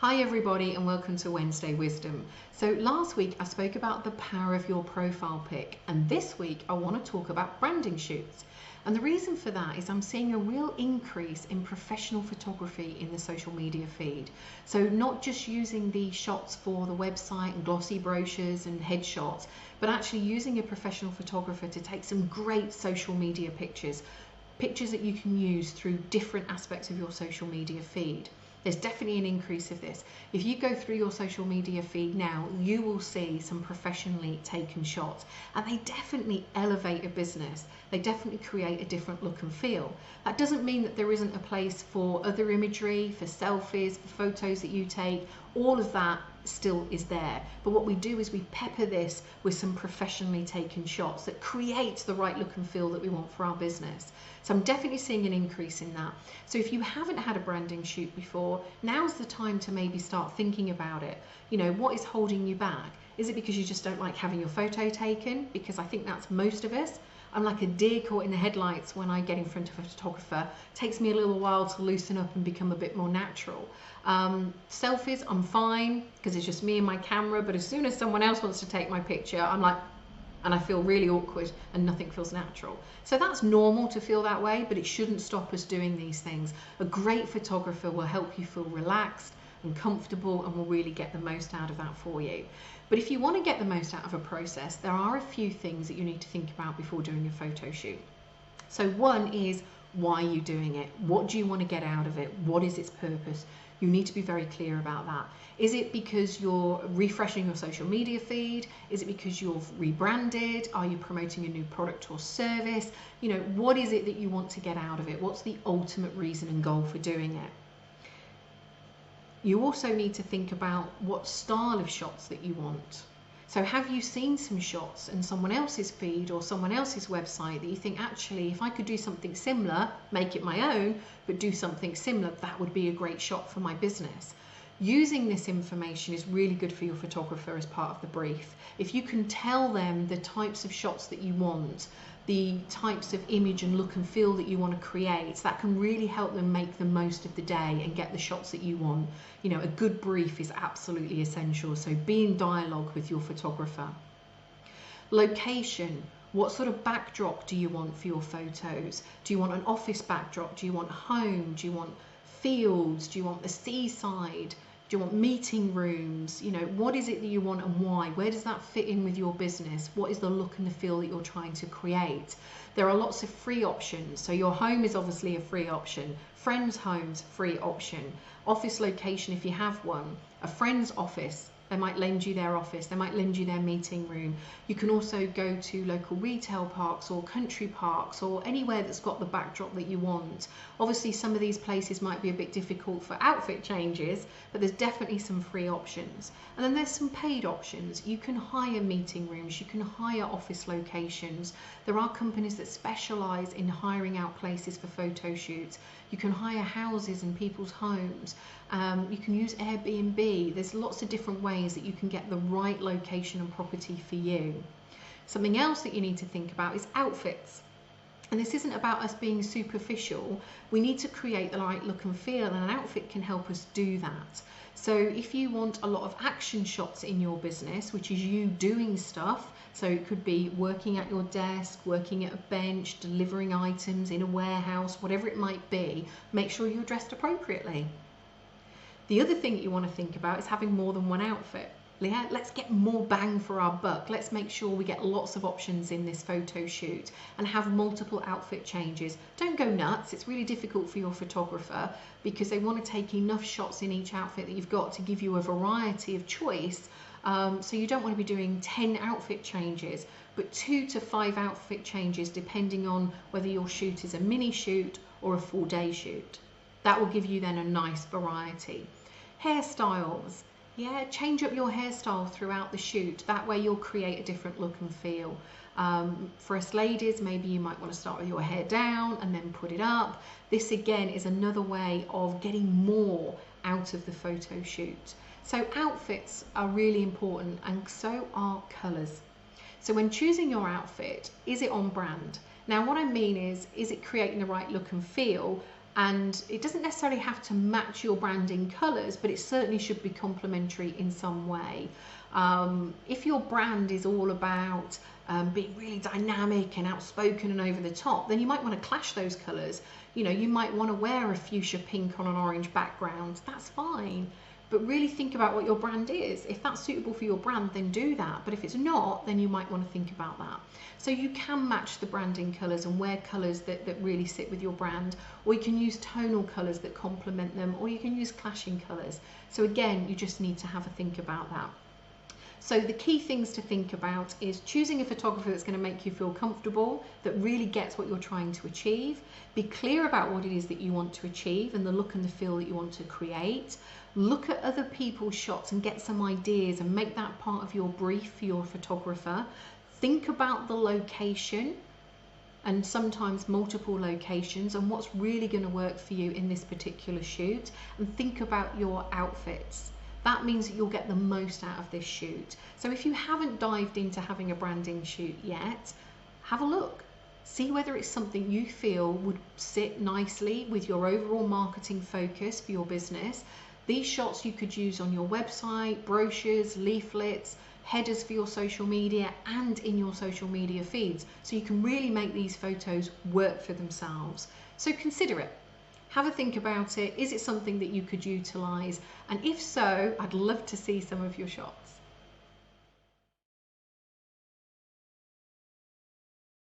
Hi everybody and welcome to Wednesday Wisdom. So last week I spoke about the power of your profile pic, and this week I want to talk about branding shoots. And the reason for that is I'm seeing a real increase in professional photography in the social media feed. So not just using the shots for the website and glossy brochures and headshots, but actually using a professional photographer to take some great social media pictures that you can use through different aspects of your social media feed. There's definitely an increase of this. If you go through your social media feed now, you will see some professionally taken shots, and they definitely elevate a business. They definitely create a different look and feel. That doesn't mean that there isn't a place for other imagery, for selfies, for photos that you take. All of that still is there. But what we do is we pepper this with some professionally taken shots that create the right look and feel that we want for our business. So I'm definitely seeing an increase in that. So if you haven't had a branding shoot before, now's the time to maybe start thinking about it. You know, what is holding you back? Is it because you just don't like having your photo taken? Because I think that's most of us. I'm like a deer caught in the headlights when I get in front of a photographer. It takes me a little while to loosen up and become a bit more natural. Selfies, I'm fine because it's just me and my camera, but as soon as someone else wants to take my picture, I'm like, and I feel really awkward and nothing feels natural. So that's normal to feel that way, but it shouldn't stop us doing these things. A great photographer will help you feel relaxed and comfortable and will really get the most out of that for you. But if you want to get the most out of a process, there are a few things that you need to think about before doing a photo shoot. So one is, why are you doing it? What do you want to get out of it? What is its purpose? You need to be very clear about that. Is it because you're refreshing your social media feed? Is it because you've rebranded? Are you promoting a new product or service? You know, what is it that you want to get out of it? What's the ultimate reason and goal for doing it? You also need to think about what style of shots that you want. So have you seen some shots in someone else's feed or someone else's website that you think, actually, if I could do something similar, make it my own, but do something similar, that would be a great shot for my business. Using this information is really good for your photographer as part of the brief. If you can tell them the types of shots that you want, the types of image and look and feel that you want to create, that can really help them make the most of the day and get the shots that you want. You know, a good brief is absolutely essential, so be in dialogue with your photographer. Location. What sort of backdrop do you want for your photos? Do you want an office backdrop? Do you want home? Do you want fields? Do you want the seaside? Do you want meeting rooms? You know, what is it that you want and why? Where does that fit in with your business? What is the look and the feel that you're trying to create? There are lots of free options. So your home is obviously a free option. Friends' homes, free option. Office location, if you have one. A friend's office, they might lend you their office, they might lend you their meeting room. You can also go to local retail parks or country parks or anywhere that's got the backdrop that you want. Obviously some of these places might be a bit difficult for outfit changes, but there's definitely some free options. And then there's some paid options. You can hire meeting rooms, you can hire office locations. There are companies that specialize in hiring out places for photo shoots. You can hire houses in people's homes. You can use Airbnb. There's lots of different ways that you can get the right location and property for you. Something else that you need to think about is outfits. And this isn't about us being superficial. We need to create the right look and feel, and an outfit can help us do that. So if you want a lot of action shots in your business, which is you doing stuff, so it could be working at your desk, working at a bench, delivering items in a warehouse, whatever it might be, make sure you're dressed appropriately. The other thing that you want to think about is having more than one outfit. Yeah, let's get more bang for our buck. Let's make sure we get lots of options in this photo shoot and have multiple outfit changes. Don't go nuts. It's really difficult for your photographer because they want to take enough shots in each outfit that you've got to give you a variety of choice. So you don't want to be doing 10 outfit changes, but 2 to 5 outfit changes depending on whether your shoot is a mini shoot or a full day shoot. That will give you then a nice variety. Hairstyles. Yeah, change up your hairstyle throughout the shoot. That way you'll create a different look and feel. For us ladies, maybe you might want to start with your hair down and then put it up. This again is another way of getting more out of the photo shoot. So outfits are really important, and so are colours. So when choosing your outfit, is it on brand? Now what I mean is it creating the right look and feel? And it doesn't necessarily have to match your branding colours, but it certainly should be complementary in some way. If your brand is all about being really dynamic and outspoken and over the top, then you might want to clash those colours. You know, you might want to wear a fuchsia pink on an orange background. That's fine. But really think about what your brand is. If that's suitable for your brand, then do that. But if it's not, then you might want to think about that. So you can match the branding colours and wear colours that really sit with your brand, or you can use tonal colours that complement them, or you can use clashing colours. So again, you just need to have a think about that. So the key things to think about is choosing a photographer that's going to make you feel comfortable, that really gets what you're trying to achieve. Be clear about what it is that you want to achieve and the look and the feel that you want to create. Look at other people's shots and get some ideas and make that part of your brief for your photographer. Think about the location, and sometimes multiple locations, and what's really going to work for you in this particular shoot, and think about your outfits. That means that you'll get the most out of this shoot. So if you haven't dived into having a branding shoot yet, have a look. See whether it's something you feel would sit nicely with your overall marketing focus for your business. These shots you could use on your website, brochures, leaflets, headers for your social media, and in your social media feeds. So you can really make these photos work for themselves. So consider it. Have a think about it. Is it something that you could utilize? And if so, I'd love to see some of your shots.